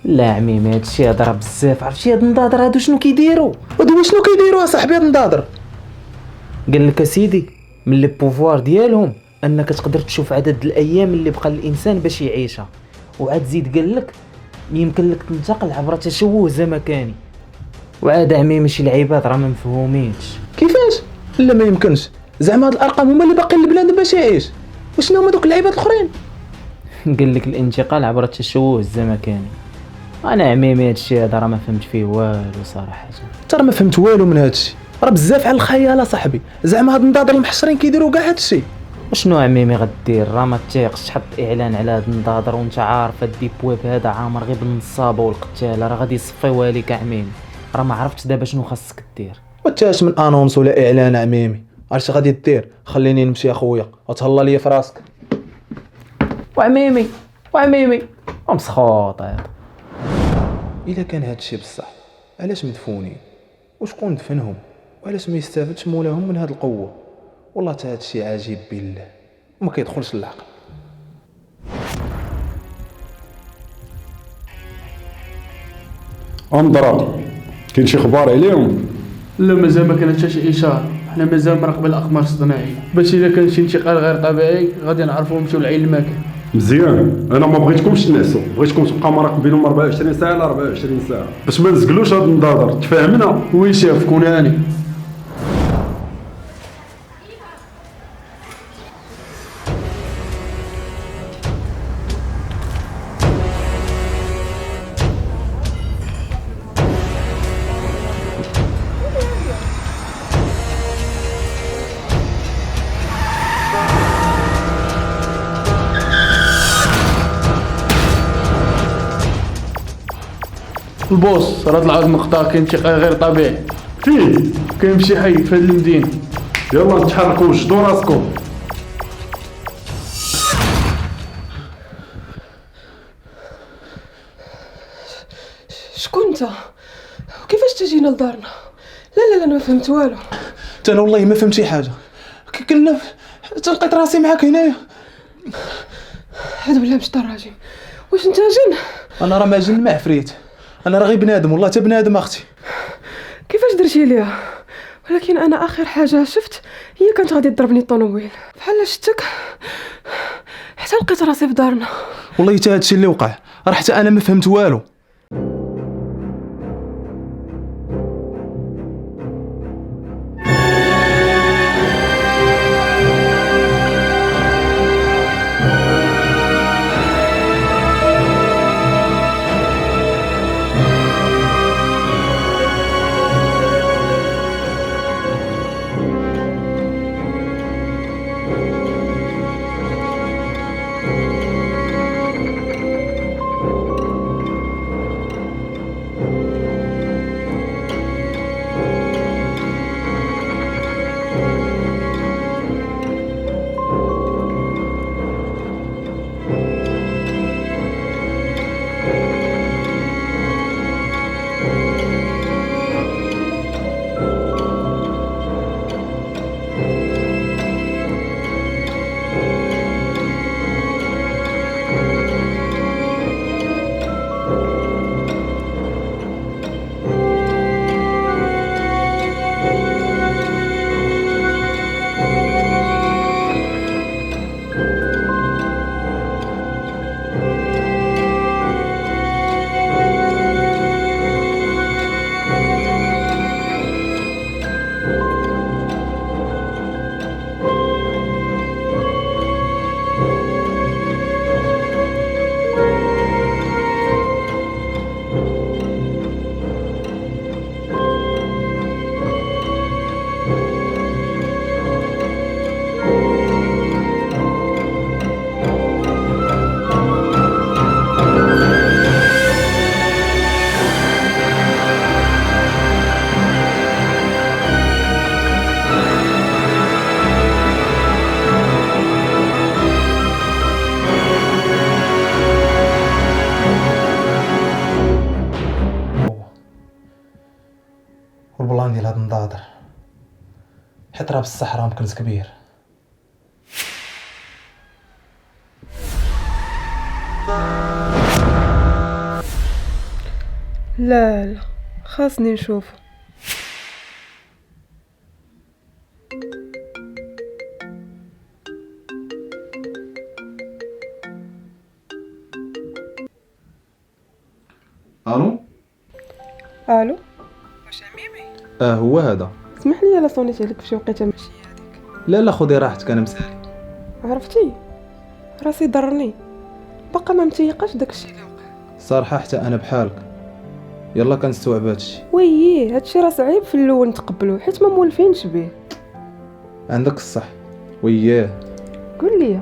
لا عميمي هادشي هضره بزاف. عرفتي هاد النضاضر هادو شنو كيديروا؟ ودابا شنو كيديروا اصاحبي هاد النضاضر؟ قال لك اسيدي من لي بوفوار ديالهم انك تقدر تشوف عدد الايام اللي بقى الانسان باش يعيشها، وعاد زيد قال لك يمكن لك تنتقل عبر تشوه زمكاني. وعاد عميمي شي لعيبات راه ما مفهومينش. كيفاش؟ لا ما يمكنش، زعما هاد الارقام هما اللي باقيين لبنادم باش يعيش. وشنو هما دوك اللعيبات الاخرين؟ قال لك الانتقال عبر التشوه الزمكاني. انا عميمي هادشي هذا راه ما فهمت فيه والو صراحه. ترى ما فهمت والو من هادشي، راه بزاف على الخيال اصاحبي. زعما هاد النضاضر المحشرين كيديروا كاع هادشي. وشنو عميمي غدير؟ راه ما تيقش تحط اعلان على هاد النضاضر وانت عارف هاد الديب ويب هذا عامر غير بالنصابه والقتاله، راه غادي يصفيوها ليك عميمي. راه ما عرفتش دابا شنو خاصك دير. وتاش من انونس ولا اعلان عميمي، عرفتي غادي دير؟ خليني نمشي اخويا وتهلا ليا في راسك. وعميمي مسخوط هذا. الا كان هادشي بصح علاش مدفونين؟ وشكون دفنهم؟ وعلاش ما يستافدش مولاهم من هاد القوه؟ والله تا هادشي عجيب بالله وما كيدخلش للعقل. انظرا كاين شي اخبار عليهم؟ لا مازال ما كانت حتى شي اشاره. حنا مازال مراقبين الاقمار الصناعيه باش الا كان شي انتقال غير طبيعي غادي نعرفوا نمشيو لعين المكان. مزيان، انا ما بغيتكمش تنعسوا، بغيتكم تبقاو مراقبينهم 24 ساعه على 24 ساعه باش ما نزقلوش هاد النضاضر. تفاهمنا؟ وي شاف كون هاني. البوس راه طلع المقطع كاين انتقال غير طبيعي. فين؟ كاين بشي حي في هاد المدينه. يلا نتحركوا وجدوا راسكم. شكون انت؟ كيفاش تجينا لدارنا؟ لا انا ما فهمت والو. حتى انا والله ما فهمت شي حاجه. كنا تلقيت راسي معاك هنايا. هذا بالله مش دراجي. واش انت جن؟ انا راه ما جن ما عفريت، انا راه غير بنادم والله، تا بنادم اختي. كيفاش درتي ليها؟ ولكن انا اخر حاجه شفت هي كانت غادي تضربني الطوموبيل بحال شتك حتى لقيت راسي في دارنا. والله حتى هادشي اللي وقع، راه حتى انا ما فهمت والو. والبلان ديال هاد النضاضر حيت راه بصح راه مكنز كبير. لا لا، خاصني نشوفه. الو. الو، هو هذا. اسمح لي الا صونيت عليك فشي وقيته ماشي هذيك. لا خذي راحتك، انا مسالي. عرفتي راسي ضرني، باقا ما متيقاش داكشي اللي وقع. صراحه حتى انا بحالك. يلا كنستوعب هادشي. وييه هادشي راه صعيب في الاول نتقبلو حيت ما مولفينش به. عندك الصح. وياه. قول لي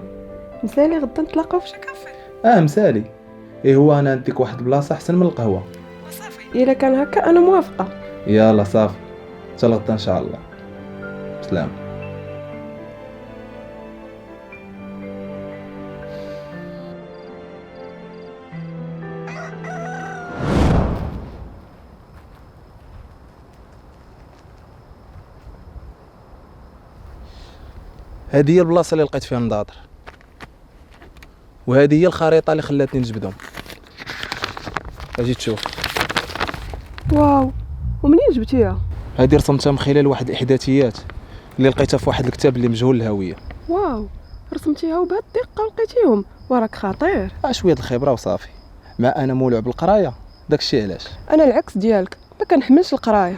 مسالي غدا نتلاقاو في شي كافي؟ مسالي. هو انا نديك واحد البلاصه احسن من القهوه. صافي الا كان هكا انا موافقه. يلا صافي، حتى لغدا ان شاء الله. سلام. هذه هي البلاصه اللي لقيت فيها النضاضر، وهذه هي الخريطه اللي خلاتني نجبدهم. اجي تشوف. واو، ومنين جبتيها؟ هذه رسمتها من خلال واحد الاحداثيات اللي لقيتها في واحد الكتاب اللي مجهول الهويه. واو، رسمتيها وبهاد الدقه لقيتيهم، وراك خطير. شويه الخبره وصافي. ما انا مولع بالقرايه، داكشي علاش. انا العكس ديالك، ما كنحملش القرايه.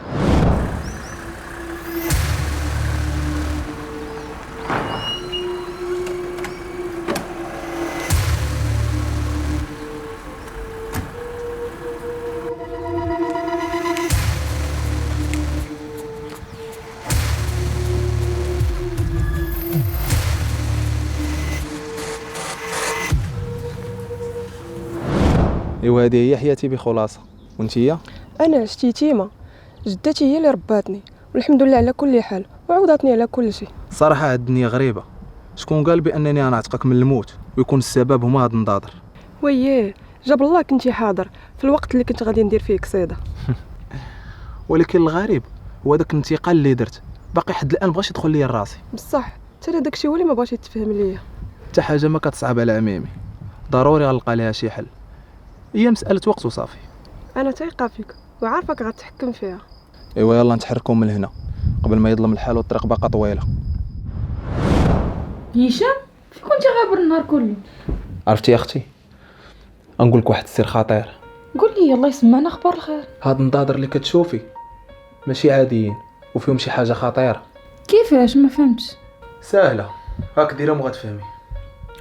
ايوا هذه هي حياتي بخلاصه. وانتيا؟ انا عشت يتيمه، جدتي هي اللي رباتني والحمد لله على كل حال، وعوضتني على كل شيء. صراحه هاد الدنيا غريبه. شكون قال بانني انا اعتقك من الموت ويكون السبب هما هاد النضاضر؟ وييه جاب الله كنتي حاضر في الوقت اللي كنت غادي ندير فيه قصيده. ولكن الغريب هو داك الانتقال اللي درت باقي حد الان بغاش يدخل ليا لراسي. بصح حتى داكشي هو اللي ما بغاش يتفهم ليا. حتى حاجه ما كتصعب على عميمي، ضروري غنلقى لها شي حل. هي مساله وقت وصافي. انا تايقه فيك وعارفك غتحكم فيها. ايوا يلا نتحركوا من هنا قبل ما يظلم الحال والطريق باقا طويله. هشام، فين كنتي غابر النهار كله؟ عرفتي يا اختي، نقول لك واحد السر خطير. قول لي الله يسمعنا اخبار الخير. هاد النضاضر اللي كتشوفي ماشي عاديين وفيهم شي حاجه خطيره. كيفاش؟ ما فهمتش. سهله، هاك ديرهم وغتفهمي.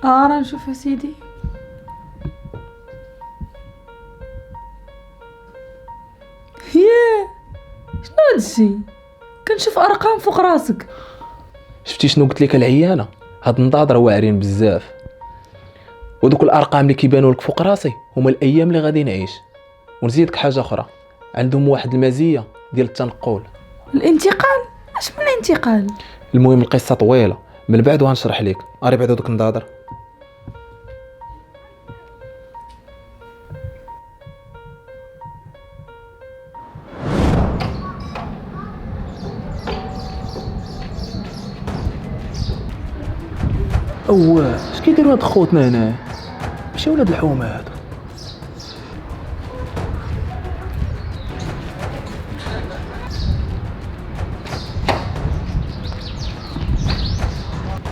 راه نشوف سيدي. ياه، شنو هادشي؟ كنشوف ارقام فوق راسك. شفتي شنو قلت لك العيانه؟ هاد النضاضر واعرين بزاف، ودوك الارقام اللي كيبانوا لك فوق راسي هما الايام اللي غادي نعيش. ونزيدك حاجه اخرى، عندهم واحد المزيه ديال التنقل. الانتقال؟ اش من انتقال؟ المهم القصه طويله، من بعد وغنشرح لك. اري بعد دوك النضاضر. اش كيديروا هاد خوتنا هنا؟ ماشي ولاد الحومه هادو.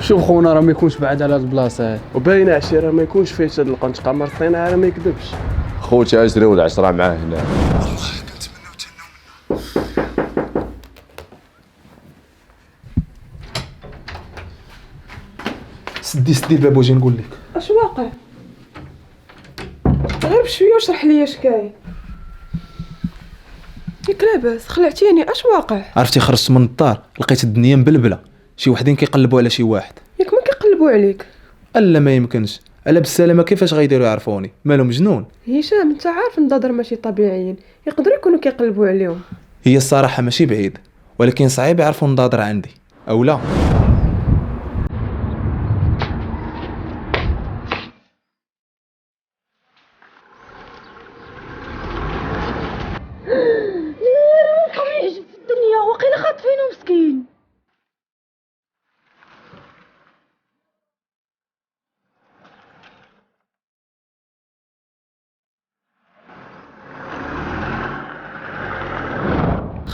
شوف خونا راه ما يكونش بعد على هاد البلاصه هادي، وباينه عشيره ما يكونش فيه هاد القنت قمر صينعه، راه ما يكذبش. خوتي عشري والعشرة معاه هنا. سدي الباب وجي نقول لك. اش واقع؟ غير بشويه وشرح لي اش كاين. ياك لاباس خلعتيني، اش واقع؟ عرفتي خرجت من الدار لقيت الدنيا مبلبله، شي وحدين كيقلبوا على شي واحد. ياك ما كيقلبوا عليك؟ الا ما يمكنش، الا بالسلامه كيفاش غيديروا يعرفوني؟ مالو مجنون؟ هشام انت عارف النضاضر ماشي طبيعيين، يقدروا يكونوا كيقلبوا عليهم. هي الصراحه ماشي بعيد، ولكن صعيب يعرفوا النضاضر عندي او لا.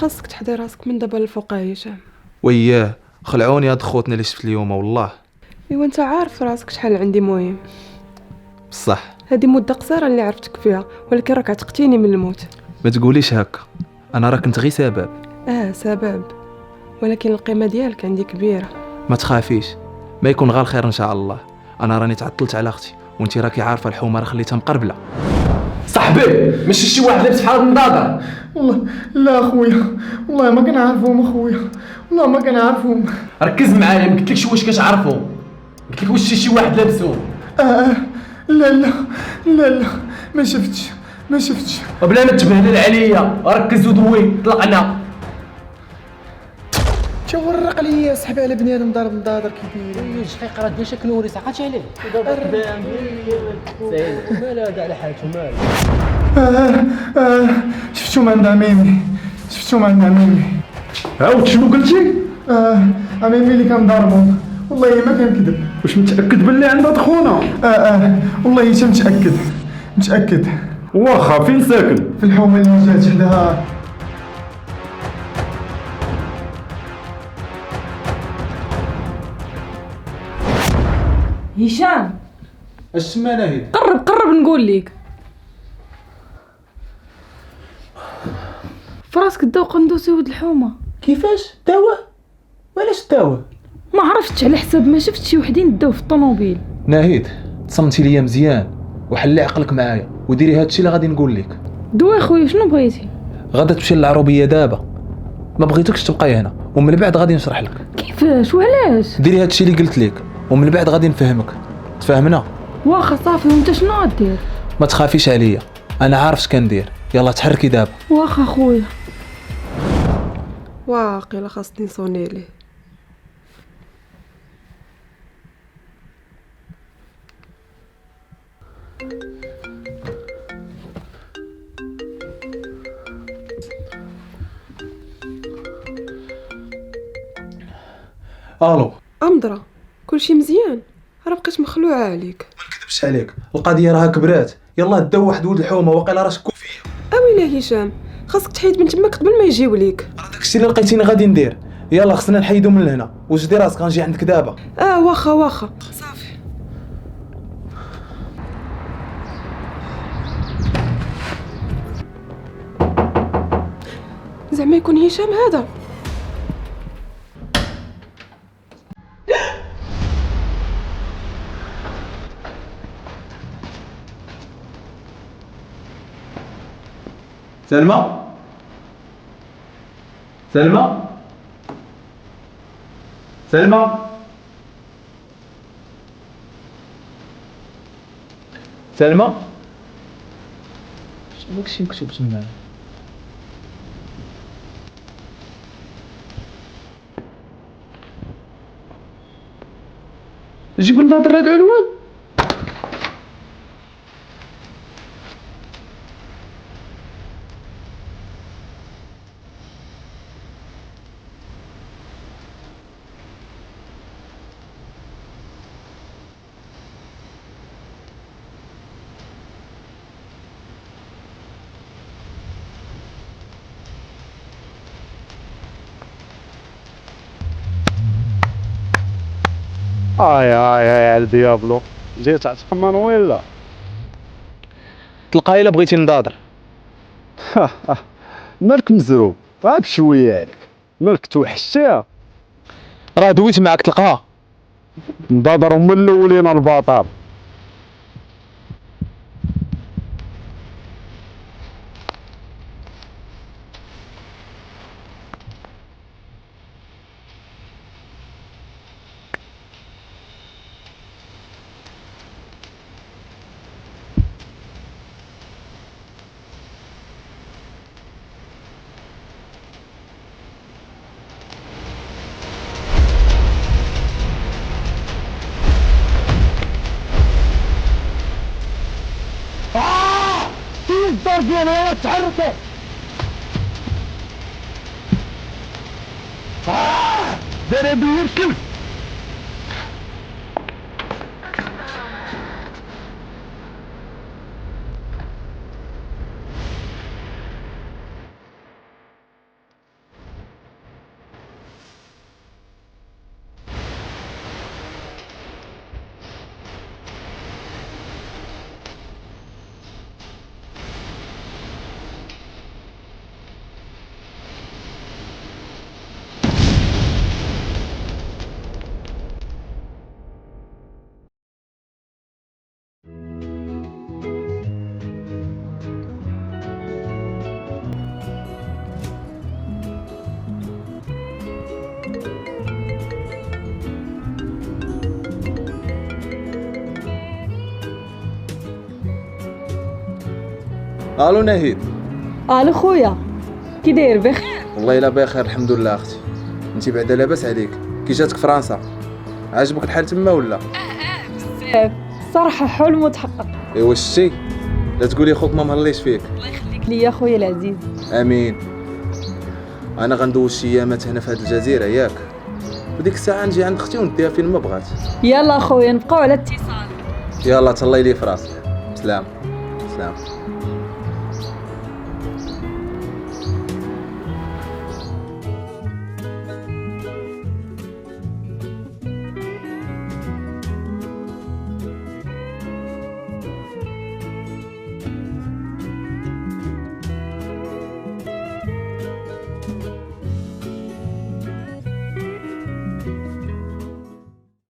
خاصك تحضي راسك من دابا للفوق هشام. وياه خلعوني هاد خوتنا اللي شفت اليوم والله. ايوا انت عارف راسك شحال عندي مهم. بصح هذه مده قصيره اللي عرفتك فيها، ولكن راك عتقتيني من الموت. ما تقوليش هكا، انا راه كنت غير سبب. سبب، ولكن القيمه ديالك عندي كبيره. ما تخافيش، ما يكون غير الخير ان شاء الله. انا راني تعطلت على اختي وانتي راكي عارفه الحومه راه خليتها مقربله. صاحبي ماشي شي واحد لابس بحال النضاضر. والله لا اخويا، والله ما كنعرفهم اخويا، والله ما كنعرفهم. ركز معايا، ما قلتلكش واش كتعرفهم، قلت لك واش شي واحد لابسهم. لا لا لا لا، ما شفتش. وبلا ما تبهدل عليا، ركز ودوي طلقنا. تورق ليا سحب على بنادم ضارب نضاضر كيدير. دقيقة راه دير شكل وريث عقلتش عليه دابا قدام سعيد مالها هذا على حالته مالها. شفتهم عند عميمي. عاود شنو قلتي؟ عميمي اللي كان ضاربهم، والله ما كنكذب. واش متاكد باللي عندها خونا؟ والله حتى متاكد. واخا فين ساكن؟ في الحومه اللي جات حداها. هشام اش تما ناهيد؟ قرب نقول لك، فراسك داو قندوسي ولد الحومه. كيفاش داوه؟ وعلاش داوه؟ ما عرفتش على حساب ما شفت شي وحدين داو في الطوموبيل. ناهيد تصمتي ليا مزيان وحلي عقلك معايا وديري هادشي اللي غادي نقول لك. دوا خويا شنو بغيتي؟ غادا تمشي للعروبيه دابا، ما بغيتكش تبقاي هنا ومن بعد غادي نشرح لك. كيفاش وعلاش؟ ديري هادشي اللي قلت لك ومن بعد غادي نفهمك. تفهمنا؟ واخا صافي، وانت شنو غدير؟ ما تخافيش عليا، انا عارف اش كندير. يلا تحركي دابا. واخا خويا. واقيلا خاصني نصوني ليه. الو امضره كلشي مزيان؟ راه بقيت مخلوعه عليك. ما نكذبش عليك، القضيه راها كبرات. يلا داو واحد ولد الحومه واقيلا راه شكو فيا. اويلي هشام، خاصك تحيد من تماك قبل ما يجيو ليك. راه داكشي اللي لقيتيني غادي ندير. يلا خصنا نحيدو من هنا. وجدي راسك غنجي عندك دابا. واخا صافي. زعما يكون هشام هذا؟ سلمى شنو داكشي مكتوب تما؟ جيب الناظر هاد العنوان. هاي الديابلو جيت عتحمر ولا؟ تلقاي الا بغيتي نضاضر. مالك مزروب غير بشويه عليك، مالك توحشتيها؟ راه دويت معاك تلقاها. نضاضر هما الاولين البطال. الدار ديالها تحركوا. داير بيا الكلب. الو نهيد. الو خويا، كي داير بخير؟ والله الا بخير الحمد لله اختي. انت بعدا لاباس عليك؟ كي جاتك فرنسا عاجبك الحال تما ولا؟ بزاف صراحه حلم متحقق. ايوا شتي، لا تقولي خوك ما مهليش فيك. الله يخليك ليا خويا العزيز. امين. انا غندوز شي ايامات هنا في هاد الجزيره ياك، وديك الساعه نجي عند اختي ونديها فين ما بغات. يلا خويا نبقاو على اتصال. يلا تهلاي لي في راسك. سلام. سلام.